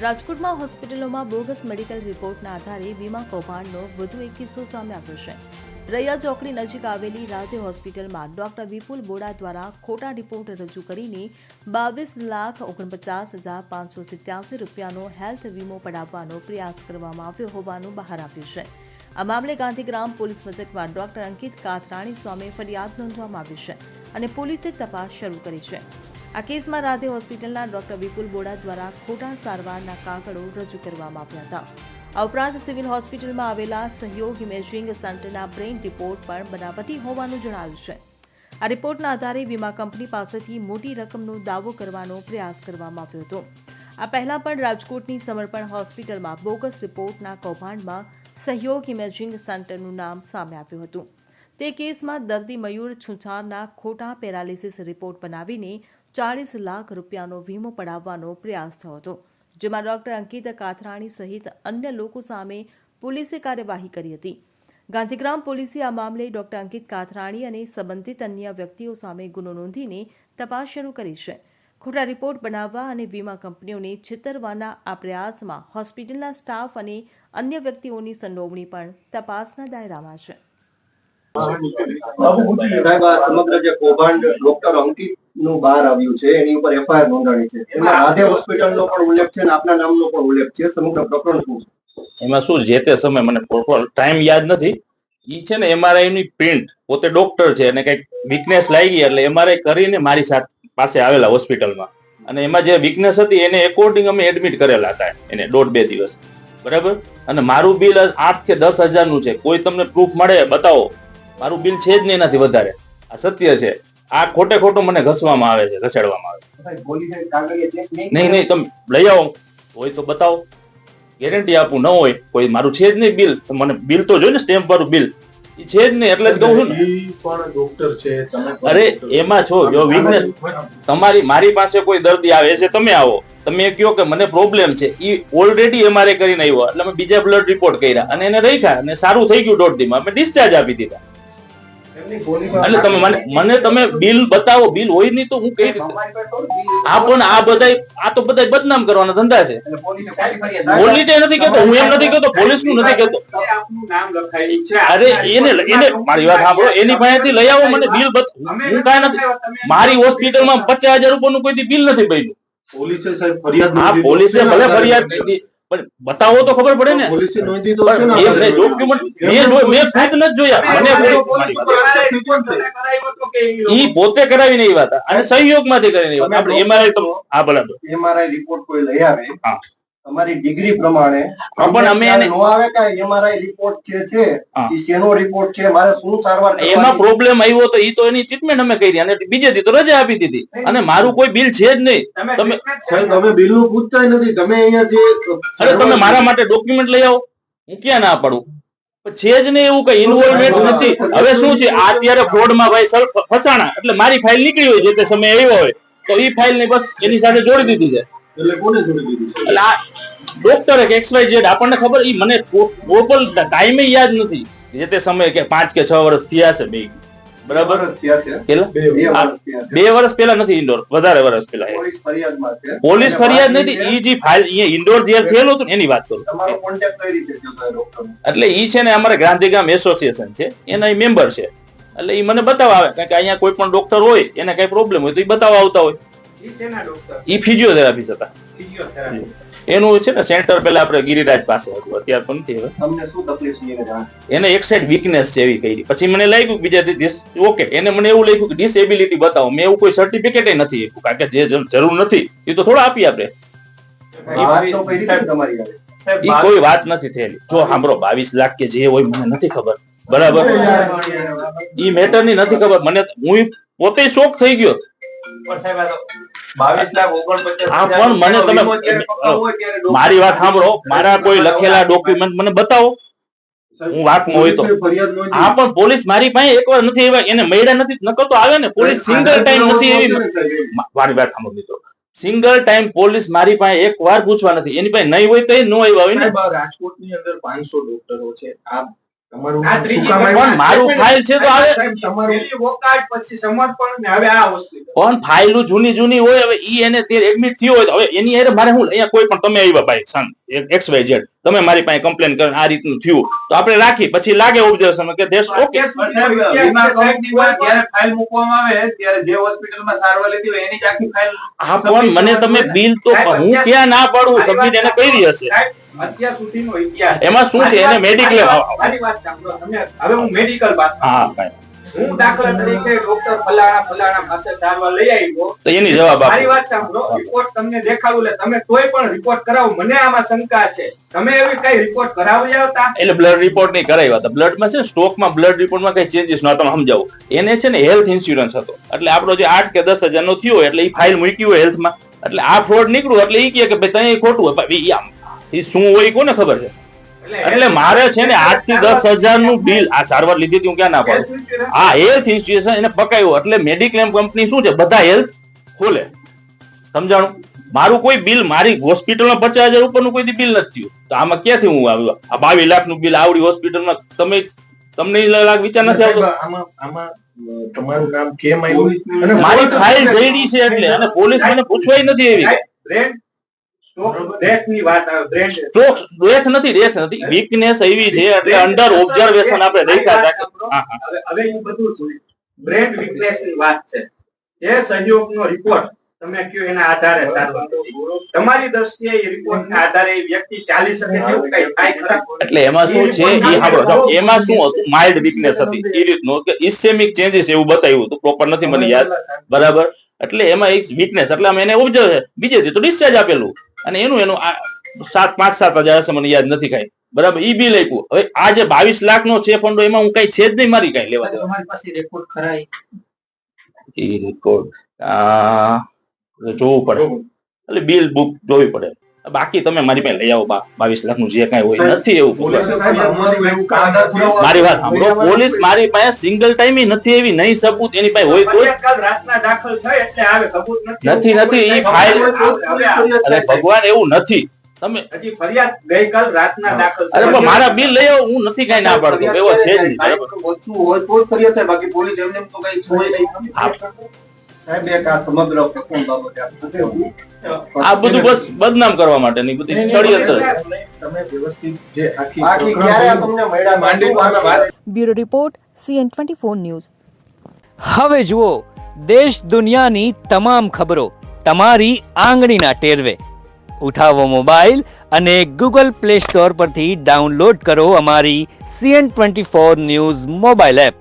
રાજકોટમાં હોસ્પિટલોમાં bogus medical રિપોર્ટના આધારે વીમા કૌભાંડનો વધુ એક કિસ્સો સામે આવ્યો છે। રૈયા ચોકડી નજીક આવેલી રાધે હોસ્પિટલમાં ડોક્ટર વિપુલ બોડા દ્વારા ખોટા રિપોર્ટ રજૂ કરીને 22,49,587 રૂપિયાનો હેલ્થ વીમો પડાવવાનો પ્રયાસ કરવામાં આવ્યો હોવાનું બહાર આવ્યું છે। આ મામલે ગાંધીગ્રામ પોલીસ મથકમાં ડોક્ટર અંકિત કાથરાણી સામે ફરિયાદ નોંધવામાં આવી છે અને પોલીસે તપાસ શરૂ કરી છે। આ કેસમાં રાધે હોસ્પિટલના ડોક્ટર વિપુલ બોડા દ્વારા ખોટા સારવારના કાગળો રજૂ કરવામાં આવ્યા હતા। આ ઉપરાંત સિવિલ હોસ્પિટલમાં આવેલા સહયોગ ઇમેજિંગ સેન્ટરના બ્રેઇન રિપોર્ટ પણ બનાવટી હોવાનું જણાવ્યું છે। આ રિપોર્ટના આધારે વીમા કંપની પાસેથી મોટી રકમનો દાવો કરવાનો પ્રયાસ કરવામાં આવ્યો હતો। આ પહેલા પણ રાજકોટની સમર્પણ હોસ્પિટલમાં બોગસ રિપોર્ટના કૌભાંડમાં સહયોગ ઇમેજિંગ સેન્ટરનું નામ સામે આવ્યું હતું। તે કેસમાં દર્દી મયુર છુંછારના ખોટા પેરાલિસિસ રિપોર્ટ બનાવીને 40 લાખ રૂપિયાનો વીમો પડાવવાનો પ્રયાસ થયો હતો, જેમાં ડોક્ટર અંકિત કાથરાણી સહિત અન્ય લોકો સામે પોલીસે કાર્યવાહી કરી હતી। ગાંધીગ્રામ પોલીસે આ મામલે ડોક્ટર અંકિત કાથરાણી અને સંબંધિત અન્ય વ્યક્તિઓ સામે ગુનો નોંધીને તપાસ શરૂ કરી છે। ખોટા રિપોર્ટ બનાવવા અને વીમા કંપનીઓને છેતરવાના આ પ્રયાસમાં હોસ્પિટલના સ્ટાફ અને અન્ય વ્યક્તિઓની સંડોવણી પણ તપાસના દાયરામાં છે। સાહેબ, આ સમગ્ર જે કૌભાંડ ડોક્ટર અંકિત નું બહાર આવ્યું છે એની ઉપર એફઆઈઆર નોંધાણી છે। એમાં રાધે હોસ્પિટલનો પણ ઉલ્લેખ છે અને આપના નામનો પણ ઉલ્લેખ છે। સમગ્ર પ્રકરણ શું છે? એમાં શું જે તે સમય મને પ્રોપર ટાઈમ યાદ નથી। ઈ છે ને એમઆરઆઈ ની પ્રિન્ટ પોતે ડોક્ટર છે અને કઈક વીકનેસ લાગી એટલે એમઆરઆઈ કરીને મારી પાસે આવેલા હોસ્પિટલમાં અને એમાં જે વીકનેસ હતી એને એકોર્ડિંગ અમે એડમિટ કરેલા હતા એને 1.5-2 દિવસ, બરાબર। અને મારું બિલ 8 થી 10 હજારનું છે। કોઈ તમને પ્રૂફ મળે બતાવો, મારું બિલ છે જ નહીં એનાથી વધારે। આ સત્ય છે। આ ખોટે ખોટું મને ઘસવામાં આવે છે, ઘસેડવામાં આવે છે। નહીં, તમે લઈ આવો, હોય તો બતાવો, ગેરંટી આપું। ન હોય કોઈ મારું છે જ નહીં બિલ, તો મને બિલ તો જોઈ ને, સ્ટેમ્પ વાળું બિલ એ છે જ નહીં, એટલે જ કહું છું ને। અરે એમાં છો જો વીકનેસ તમારી, મારી પાસે કોઈ દર્દી આવે છે, તમે આવો, તમે કહો કે મને પ્રોબ્લેમ છે, એ ઓલરેડી એમઆરઆઈ કરીને આવ્યો એટલે અમે બીજા બ્લડ રિપોર્ટ કર્યા અને એને રાખ્યા અને સારું થઈ ગયું 1.5 દીમાં, અમે ડિસ્ચાર્જ આપી દીધા। એટલે તમે મને તમે બિલ બતાવો, બિલ હોય નહીં તો હું કઈ રીતે આ પણ આ તો બધા બદનામ કરવાના ધંધા છે। પોલીસ નથી કેતો, હું એમ નથી કેતો, પોલીસ નું નથી કેતો। અરે એને મારી વાત સાંભળો, એની પાસેથી લઈ આવો મને બિલ, હું કાંઈ નથી, મારી હોસ્પિટલમાં 50,000 રૂપિયાનું કોઈ બિલ નથી બન્યું। પોલીસે સાહેબ ફરિયાદ નોંધી, પોલીસે ભલે ફરિયાદ કરી પણ બતાવો તો ખબર પડે ને। પોલીસે નોંધી તો છે ને, ડોક્યુમેન્ટ મેં ખુદ નથી જોયા, મને ઈ પોતે કરાવીને એ વાત અને સહયોગમાંથી કરીને આપણે એમઆરઆઈ તો આ ભલા એમઆરઆઈ રિપોર્ટ કોઈ લઈ આવે, હા, તમારી ડિગ્રી પ્રમાણે પણ અમે એને નો આવે કે એમઆરઆઈ રિપોર્ટ છે એ શેનો રિપોર્ટ છે, મારે શું સારવાર એમાં પ્રોબ્લેમ આવ્યો તો ઈ તો એની ટ્રીટમેન્ટ અમે કરી અને બીજે દી તો રજા આપી દીધી અને મારું કોઈ બિલ છે જ નહીં। તમે સાહેબ તમે બિલ નું પૂછતા નથી, તમે અહીંયા જે અરે તમે મારા માટે ડોક્યુમેન્ટ લઈ આવો, હું ક્યાં ના પાડું? છે જ નહીં એવું કઈ ઇન્વોલ્વમેન્ટ નથી। હવે શું છે, આ અત્યારે ફ્રોડમાં ભાઈ ફસાણા એટલે મારી ફાઇલ નીકળી હોય, જે તે સમય આવ્યો હોય તો ઈ ફાઇલ ને બસ એની સાથે જોડી દીધી છે। એટલે કોને જોડી દીધી છે? એટલે આ ડોક્ટર XYZ આપણને ખબર, ઈ મને પ્રોપર ટાઈમે યાદ નથી, જે તે સમયે કે 5 કે 6 વર્ષ થયા છે બે, બરાબર? 2 વર્ષ પહેલા નથી, ઇન્ડોર વધારે વર્ષ પહેલા પોલીસ ફરિયાદ નથી। ઈ જે ફાઇલ અહીંયા ઇન્ડોર જે થયેલું હતું એની વાત કરું। તમારો કોન્ટેક્ટ કઈ રીતે થયો ડોક્ટર? એટલે ઈ છે ને અમારે ગાંધીગ્રામ એસોસિએશન છે એના મેમ્બર છે, એટલે ઈ મને બતાવવા આવે, કારણ કે અહીંયા કોઈ પણ ડોક્ટર હોય એને કઈ પ્રોબ્લેમ હોય તો ઈ બતાવવા આવતા હોય। ઈ ફિઝિયોથેરાપિસ્ટ હતા, એનું છે ને સેન્ટર પેલા આપણે ગિરિરાજ પાસે હતું, અત્યારે તો નથી। હવે તમને શું તકલીફ છે? એને એક સાઈડ વીકનેસ છે એવી કરી, પછી મને લાગ્યું કે બીજા ઓકે, એને મને એવું લાગ્યું કે ડિસેબિલિટી બતાવો। મેં એવું કોઈ સર્ટિફિકેટ નથી આપ્યું, કારણ કે જે જરૂર નથી એ તો થોડા આપી આપણે, ઈ કોઈ વાત નથી થયેલી। જો સાંભળો, 22 લાખ કે જે હોય મને નથી ખબર, બરાબર? ઈ મેટર ની નથી ખબર મને, હું પોતે શોક થઈ ગયો। હા પણ મને તમે મારી વાત સાંભળો, મારા કોઈ લખેલા ડોક્યુમેન્ટ મને બતાવો, હું વાતમાં હોય તો। હા પણ પોલીસ મારી પાસે એકવાર નથી આવ્યા, એને મળ્યા નથી, નકર તો આવે ને પોલીસ। સિંગલ ટાઈમ નથી એવી, મારી વાત સાંભળો મિત્રો, સિંગલ ટાઈમ પોલીસ મારી પાસે એક વાર પૂછવા નથી, એની પાસે નહીં હોય તો ન આવ્યા હોય ને। રાજકોટની અંદર 500 ડોક્ટરો છે, આ તમારું આ ત્રીજી શું કામ ઘટના. પણ મારું ફાઇલ છે તો આવે સાહેબ, તમારું પેલી વોકાટ, પછી સમર્પણ ને હવે આ હોસ્પિટલ. પણ ફાઇલો જૂની હોય હવે ઈ એને તે એડમિટ થયો હોય તો હવે એની હારે મારે હું અહીંયા કોઈ પણ તમે આવ્યા ભાઈ XYZ તમે મારી પાસે કમ્પ્લેન કરીને આ રીતનું થયું તો આપણે રાખી પછી લાગે ઓબ્ઝર્વેશન કે દેશ ઓકે અત્યાર સુધીનો વીમા ઇતિહાસ છે, કંપની માં જ્યારે ફાઇલ મૂકવામાં આવે ત્યારે જે હોસ્પિટલમાં સારવાર લીધી હોય એની જ આખી ફાઇલ હા પણ મને તમે બિલ તો હું ક્યાં ના પાડું સબમિટ એને કરી હશે સાહેબ, અત્યાર સુધીનો ઇતિહાસ. એમાં શું છે એને મેડિક્લેમ મારી વાત સાંભળો તમે. હવે હું મેડિકલ પાસે હા ભાઈ હું દાખલા તરીકે ડોક્ટર ફલાણા પાસે સારવાર લઈ આવ્યો. તો એની જવાબ મારી આપો વાત સાંભળો, રિપોર્ટ તમને દેખાડું એટલે તમે કોઈ પણ રિપોર્ટ કરાવો, મને આમાં શંકા છે. તમે એવી કઈ રિપોર્ટ કરાવી આવતા? એટલે બ્લડ રિપોર્ટ નહીં કરાવ્યા હતા બ્લડમાં છે સ્ટોકમાં બ્લડ રિપોર્ટમાં કઈ ચેન્જીસ નહોતો સમજાવું એને છે ને હેલ્થ ઇન્સ્યોરન્સ હતો એટલે આપણો જે 8 કે 10 હજાર નો થયો હોય એટલે એ ફાઇલ મૂકી હોય હેલ્થમાં એટલે આ ફ્રોડ નીકળ્યું એટલે એ કહે કે ભાઈ ત્યાં ખોટું હોય ભાઈ એ શું હોય કોને ખબર છે એટલે મારે છે ને 8 થી 10 હજાર નું બિલ આ સારવાર લીધી હતી હું ક્યાં ના પાડું Health insurance? આ હેલ્થ ઇન્સ્યોરન્સ એને પકાયું એટલે મેડિક્લેમ કંપની શું છે બધા હેલ્થ ખોલે સમજાણું મારું કોઈ બિલ મારી હોસ્પિટલમાં 50,000 ઉપરનું કોઈ બિલ નથી થયું તો આમાં ક્યાંથી હું આવ્યો આ 22 લાખનું બિલ આવડી હોસ્પિટલમાં તમને લાખ વિચાર નથી આવતો સાહેબ, આમાં તમારું નામ કેમ આવ્યું અને મારી ફાઇલ જઈડી છે એટલે અને પોલીસ મને પૂછવાય નથી એવી બ્રેન સ્ટ્રોક ડેથની વાત આવે. બ્રેન સ્ટ્રોક ડેથ નથી વીકનેસ એવી છે એટલે અંડર ઓબ્ઝર્વેશન આપણે રાખ્યા હતા હા હા હવે એ બધું જોયું. બ્રેન વીકનેસની વાત છે. જે સહયોગનો રિપોર્ટ તમે કયો એના આધારે સારવાર કરી. તમારી દ્રષ્ટિએ એ રિપોર્ટના આધારે એ વ્યક્તિ ચાલી શકે તેવું કઈ થાય ખરા? એટલે એમાં શું છે એ સાંભળો એમાં શું હતું માઇલ્ડ વીકનેસ હતી એ રીતનું કે ઇસ્કેમિક ચેન્જીસ એવું બતાવ્યું હતું પ્રોપર નથી મને યાદ બરાબર એટલે એમાં એક વીકનેસ એટલે અમે એને ઓબ્ઝર્વ બીજે દી તો ડિસ્ચાર્જ આપેલું અને એનું 5-7 હજાર હશે મને યાદ નથી કઈ બરાબર ઈ બિલ આપ્યું હવે આ જે 22 લાખ નો છે ફંડો એમાં હું કઈ છે જ નહીં મારી કઈ લેવા દેવા તમારી પાસે રેકોર્ડ ખરા એ રેકોર્ડ જોવું પડે એટલે બિલ બુક જોવી પડે બાકી તમે મારી પાસે લઈ આવો 22 લાખ નું જે કઈ હોય નથી એવું પોલીસે સાહેબ અમારું એવું આધાર પુરાવો મારી વાત સાંભળો પોલીસ મારી પાસે સિંગલ ટાઈમ નથી એવી નહીં સબૂત એની પાસે હોય તો ફરિયાદ કાલ રાતના દાખલ થઈ એટલે આવે સબૂત નથી એ ફાઇલ અરે ભગવાન એવું નથી તમે હજી ફરિયાદ ગઈકાલ રાતના દાખલ અરે પણ મારા બિલ લઈ આવો હું નથી કઈ ના પાડતો એવો છે જ નહીં બરાબર વસ્તુ હોય તો જ ફરિયાદ થાય બાકી પોલીસ એમને એમ તો કઈ છોડે નહીં સાહેબ એક આ સમગ્ર પ્રકરણ બાબતે આપ શું કહેવું? આ બધું બસ બદનામ કરવા માટેની બધી ષડયંત્ર તમે વ્યવસ્થિત જે આખી બાકી ક્યારે આ તમને મળ્યા માંડી વાત બ્યુરો રિપોર્ટ CN24 ન્યૂઝ. હવે જુઓ દેશ દુનિયાની તમામ ખબરો તમારી આંગળીના ટેરવે ઉઠાવો મોબાઈલ અને ગૂગલ પ્લે સ્ટોર પરથી ડાઉનલોડ કરો અમારી CN24 ન્યૂઝ મોબાઈલ એપ.